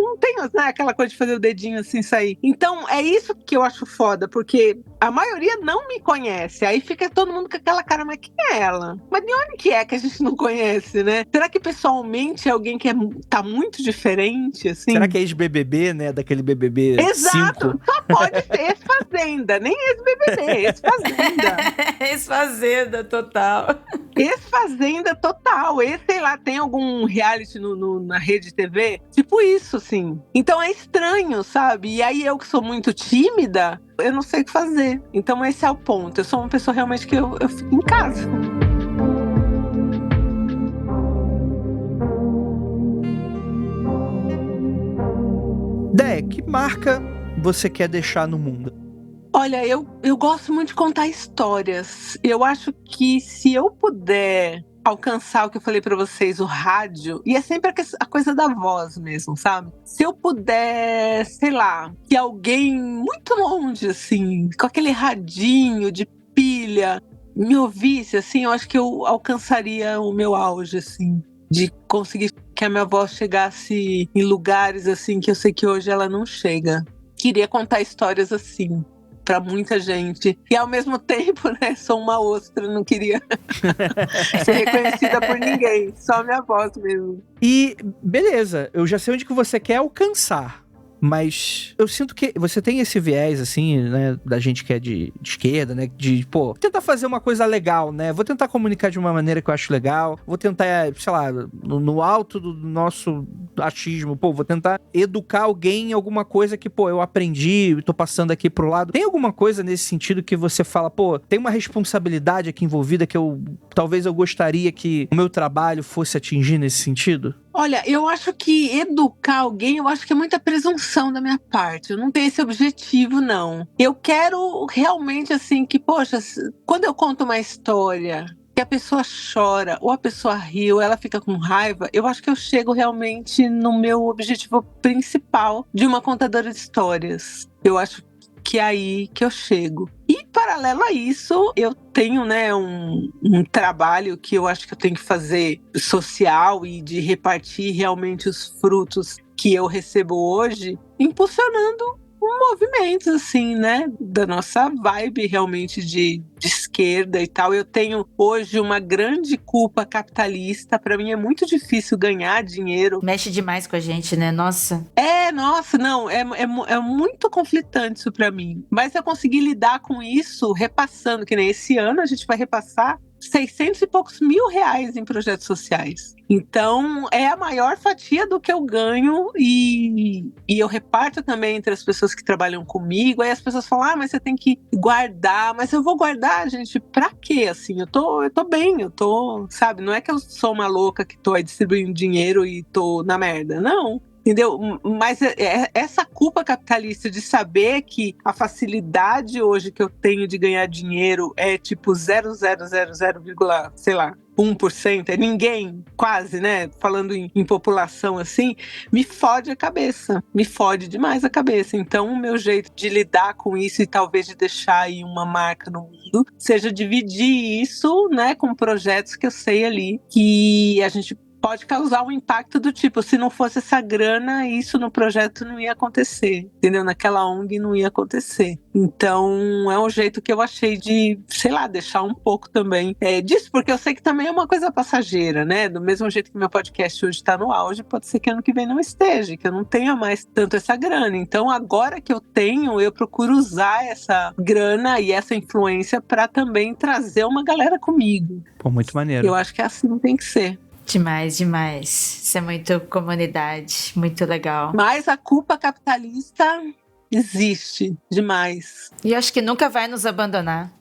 não tenho, né, aquela coisa de fazer o dedinho assim, sair. Então, é isso que eu acho foda, porque a maioria não me conhece. Aí fica todo mundo com aquela cara, mas quem é ela? Mas de onde que é que a gente não conhece, né? Será que pessoalmente é alguém que tá muito diferente, assim? Será que é ex-BBB, né? Daquele BBB 5? Exato, só pode ser ex-fazenda, nem ex-BBB, ex-fazenda. Ex-fazenda, total. Ex-fazenda total. Sei lá, tem algum reality na rede TV? Tipo isso, assim. Então é estranho, sabe? E aí eu que sou muito tímida, eu não sei o que fazer. Então esse é o ponto. Eu sou uma pessoa realmente que eu fico em casa. Deia, que marca você quer deixar no mundo? Olha, eu gosto muito de contar histórias. Eu acho que se eu puder alcançar o que eu falei pra vocês, o rádio, e é sempre a coisa da voz mesmo, sabe? Se eu puder, sei lá, que alguém muito longe, assim, com aquele radinho de pilha, me ouvisse, assim, eu acho que eu alcançaria o meu auge, assim, de conseguir que a minha voz chegasse em lugares, assim, que eu sei que hoje ela não chega. Queria contar histórias assim pra muita gente. E ao mesmo tempo, né, sou uma ostra, não queria ser reconhecida por ninguém, só a minha voz mesmo. E beleza, eu já sei onde que você quer alcançar. Mas eu sinto que você tem esse viés, assim, né, da gente que é de esquerda, né, de, pô, tentar fazer uma coisa legal, né, vou tentar comunicar de uma maneira que eu acho legal, vou tentar, sei lá, no alto do nosso achismo, pô, vou tentar educar alguém em alguma coisa que, pô, eu aprendi, tô passando aqui pro lado. Tem alguma coisa nesse sentido que você fala, pô, tem uma responsabilidade aqui envolvida que talvez eu gostaria que o meu trabalho fosse atingir nesse sentido? Olha, eu acho que educar alguém, eu acho que é muita presunção da minha parte. Eu não tenho esse objetivo, não. Eu quero realmente, assim, que, poxa, quando eu conto uma história que a pessoa chora, ou a pessoa ri, ou ela fica com raiva, eu acho que eu chego realmente no meu objetivo principal de uma contadora de histórias. Eu acho que é aí que eu chego. E, paralelo a isso, eu tenho, né, um trabalho que eu acho que eu tenho que fazer social e de repartir realmente os frutos que eu recebo hoje, impulsionando movimentos, assim, né, da nossa vibe realmente de esquerda e tal. Eu tenho hoje uma grande culpa capitalista. Para mim é muito difícil ganhar dinheiro. Mexe demais com a gente, né? Nossa. Nossa, não, é muito conflitante isso para mim. Mas eu consegui lidar com isso repassando, que nem esse ano a gente vai repassar 600 e poucos mil reais em projetos sociais. Então, é a maior fatia do que eu ganho e eu reparto também entre as pessoas que trabalham comigo. Aí as pessoas falam, mas você tem que guardar. Mas eu vou guardar, gente, pra quê? Assim, eu tô bem, sabe? Não é que eu sou uma louca que tô aí distribuindo dinheiro e tô na merda, não. Entendeu? Mas essa culpa capitalista de saber que a facilidade hoje que eu tenho de ganhar dinheiro é tipo 0,000, sei lá, 1%, é ninguém, quase, né? Falando em população assim, me fode a cabeça, me fode demais a cabeça. Então, o meu jeito de lidar com isso e talvez de deixar aí uma marca no mundo, seja dividir isso, né, com projetos que eu sei ali que a gente pode causar um impacto do tipo, se não fosse essa grana, isso no projeto não ia acontecer, entendeu? Naquela ONG não ia acontecer. Então, é um jeito que eu achei de, sei lá, deixar um pouco também disso, porque eu sei que também é uma coisa passageira, né? Do mesmo jeito que meu podcast hoje está no auge, pode ser que ano que vem não esteja, que eu não tenha mais tanto essa grana. Então, agora que eu tenho, eu procuro usar essa grana e essa influência para também trazer uma galera comigo. Pô, muito maneiro. Eu acho que assim tem que ser. Demais, demais. Isso é muito comunidade, muito legal. Mas a culpa capitalista existe demais. E acho que nunca vai nos abandonar.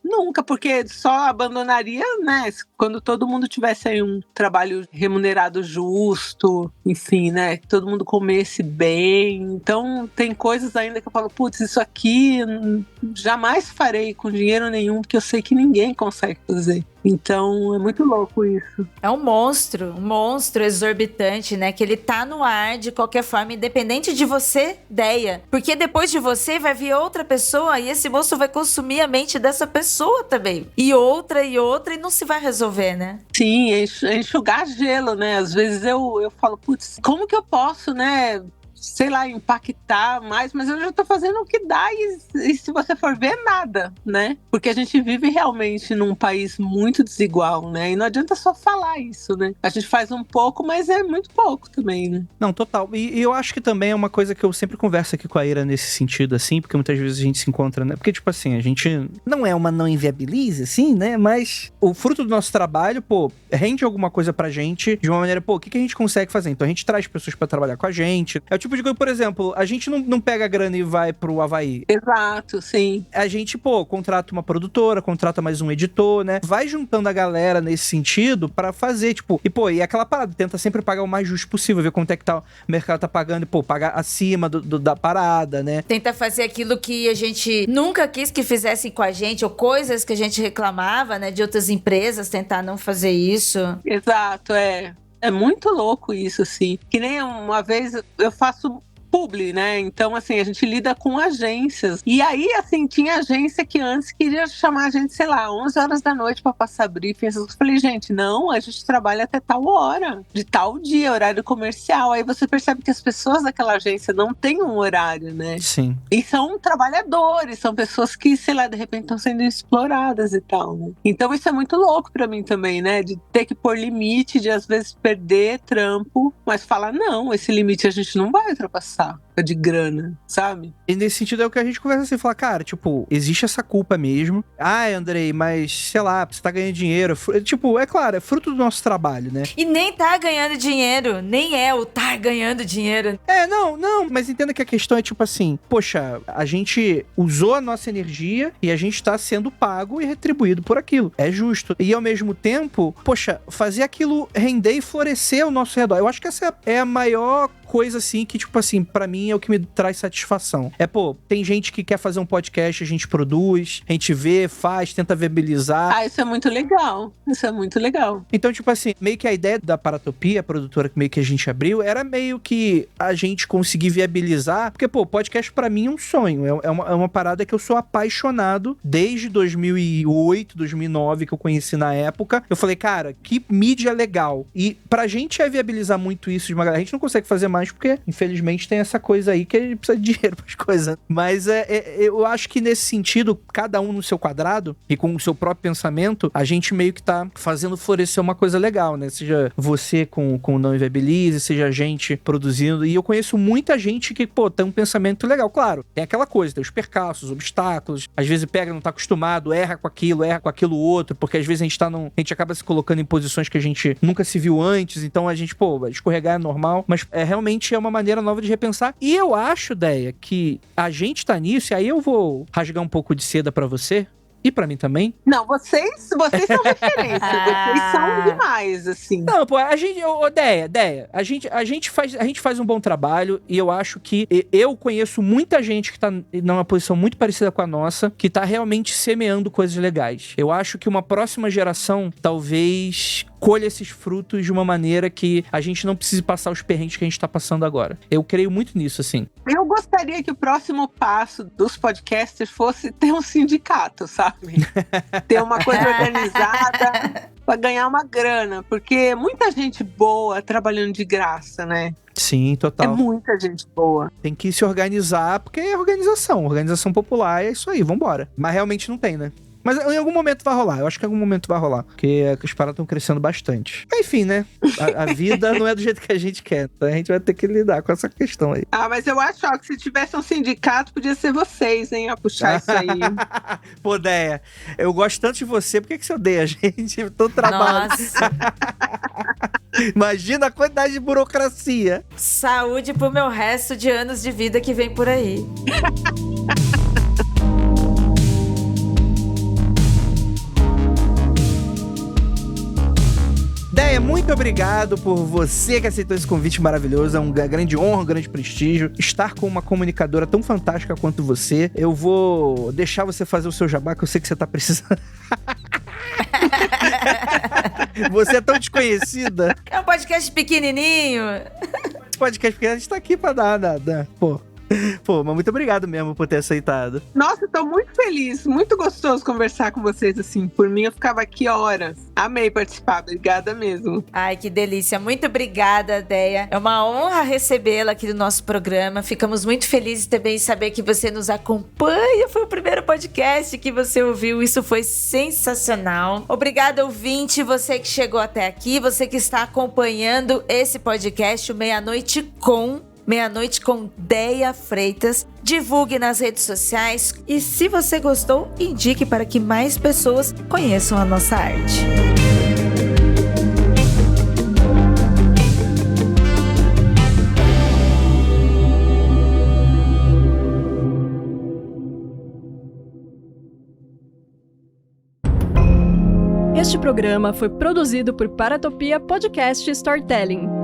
Nunca, porque só abandonaria, né, quando todo mundo tivesse aí um trabalho remunerado justo, enfim, né, que todo mundo comesse bem. Então, tem coisas ainda que eu falo, putz, isso aqui jamais farei com dinheiro nenhum, porque eu sei que ninguém consegue fazer. Então, é muito louco isso. É um monstro exorbitante, né? Que ele tá no ar de qualquer forma, independente de você, ideia. Porque depois de você vai vir outra pessoa e esse monstro vai consumir a mente dessa pessoa também. E outra, e não se vai resolver, né? Sim, enxugar gelo, né? Às vezes eu falo, putz, como que eu posso, né? Sei lá, impactar mais, mas eu já tô fazendo o que dá e se você for ver, nada, né? Porque a gente vive realmente num país muito desigual, né? E não adianta só falar isso, né? A gente faz um pouco, mas é muito pouco também, né? Não, total. E eu acho que também é uma coisa que eu sempre converso aqui com a Ira nesse sentido, assim, porque muitas vezes a gente se encontra, né? Porque, tipo assim, a gente não é uma não inviabilize, assim, né? Mas o fruto do nosso trabalho, pô, rende alguma coisa pra gente de uma maneira, pô, o que a gente consegue fazer? Então a gente traz pessoas pra trabalhar com a gente. É o tipo de coisa, por exemplo, a gente não pega a grana e vai pro Havaí. Exato, sim. A gente, pô, contrata uma produtora, contrata mais um editor, né? Vai juntando a galera nesse sentido pra fazer, tipo... E aquela parada, tenta sempre pagar o mais justo possível, ver quanto é que o mercado tá pagando e, pô, pagar acima da parada, né? Tenta fazer aquilo que a gente nunca quis que fizessem com a gente, ou coisas que a gente reclamava, né, de outras empresas, tentar não fazer isso. Exato, É muito louco isso, assim. Que nem uma vez eu faço publi, né? Então, assim, a gente lida com agências. E aí, assim, tinha agência que antes queria chamar a gente, sei lá, 11 horas da noite pra passar briefing. Eu falei, gente, não, a gente trabalha até tal hora, de tal dia, horário comercial. Aí você percebe que as pessoas daquela agência não têm um horário, né? Sim. E são trabalhadores, são pessoas que, sei lá, de repente estão sendo exploradas e tal, né? Então isso é muito louco pra mim também, né? De ter que pôr limite, de às vezes perder trampo, mas falar, não, esse limite a gente não vai ultrapassar. De grana, sabe? E nesse sentido é o que a gente conversa assim, falar, cara, tipo, existe essa culpa mesmo. Ai, Andrei, mas, sei lá, você tá ganhando dinheiro. Tipo, é claro, é fruto do nosso trabalho, né? E nem tá ganhando dinheiro, nem é o tá ganhando dinheiro. Não, mas entenda que a questão é tipo assim, poxa, a gente usou a nossa energia e a gente tá sendo pago e retribuído por aquilo. É justo. E ao mesmo tempo, poxa, fazer aquilo render e florescer ao nosso redor. Eu acho que essa é a maior coisa assim que, tipo assim, pra mim é o que me traz satisfação. Tem gente que quer fazer um podcast, a gente produz, a gente vê, faz, tenta viabilizar. Ah, isso é muito legal. Isso é muito legal. Então, tipo assim, meio que a ideia da Paratopia, a produtora que meio que a gente abriu, era meio que a gente conseguir viabilizar, porque, podcast pra mim é um sonho, é uma parada que eu sou apaixonado desde 2008, 2009, que eu conheci na época. Eu falei, cara, que mídia legal. E pra gente viabilizar muito isso de uma galera, a gente não consegue fazer mais porque, infelizmente, tem essa coisa aí que a gente precisa de dinheiro pras coisas. Mas eu acho que nesse sentido, cada um no seu quadrado e com o seu próprio pensamento, a gente meio que tá fazendo florescer uma coisa legal, né? Seja você com o Não Inviabilize, seja a gente produzindo. E eu conheço muita gente que, tem um pensamento legal. Claro, tem aquela coisa, tem os percalços, os obstáculos. Às vezes pega, não tá acostumado, erra com aquilo outro, porque às vezes a gente acaba se colocando em posições que a gente nunca se viu antes, então a gente, escorregar é normal, mas realmente é uma maneira nova de repensar. E eu acho, Deia, que a gente tá nisso, e aí eu vou rasgar um pouco de seda pra você, e pra mim também. Não, vocês são referência. Vocês são demais, assim. Não, a gente... Deia, a gente faz um bom trabalho e eu acho que eu conheço muita gente que tá numa posição muito parecida com a nossa, que tá realmente semeando coisas legais. Eu acho que uma próxima geração talvez colha esses frutos de uma maneira que a gente não precise passar os perrengues que a gente tá passando agora. Eu creio muito nisso, assim. Eu gostaria que o próximo passo dos podcasters fosse ter um sindicato, sabe? Ter uma coisa organizada para ganhar uma grana, porque muita gente boa trabalhando de graça, né? Sim, total. É muita gente boa. Tem que se organizar, porque é organização popular, é isso aí, vambora. Mas realmente não tem, né? Mas em algum momento vai rolar, eu acho que em algum momento vai rolar, porque as paradas estão crescendo bastante. Enfim, né? A vida não é do jeito que a gente quer, então a gente vai ter que lidar com essa questão aí. Ah, mas eu acho que se tivesse um sindicato, podia ser vocês, hein, a puxar isso aí. Pô, Deia, eu gosto tanto de você, por que você odeia a gente? Todo trabalho. Nossa. Imagina a quantidade de burocracia. Saúde pro meu resto de anos de vida que vem por aí. Deia, muito obrigado por você que aceitou esse convite maravilhoso. É uma grande honra, um grande prestígio estar com uma comunicadora tão fantástica quanto você. Eu vou deixar você fazer o seu jabá, que eu sei que você tá precisando. Você é tão desconhecida. É um podcast pequenininho. Esse podcast pequeno, a gente tá aqui pra dar. Pô, mas muito obrigado mesmo por ter aceitado. Nossa, eu tô muito feliz, muito gostoso conversar com vocês, assim. Por mim, eu ficava aqui horas. Amei participar, obrigada mesmo. Ai, que delícia. Muito obrigada, Deia. É uma honra recebê-la aqui no nosso programa. Ficamos muito felizes também em saber que você nos acompanha. Foi o primeiro podcast que você ouviu. Isso foi sensacional. Obrigada, ouvinte, você que chegou até aqui, você que está acompanhando esse podcast, o Meia-Noite com Deia Freitas. Divulgue nas redes sociais e, se você gostou, indique para que mais pessoas conheçam a nossa arte. Este programa foi produzido por Paratopia Podcast Storytelling.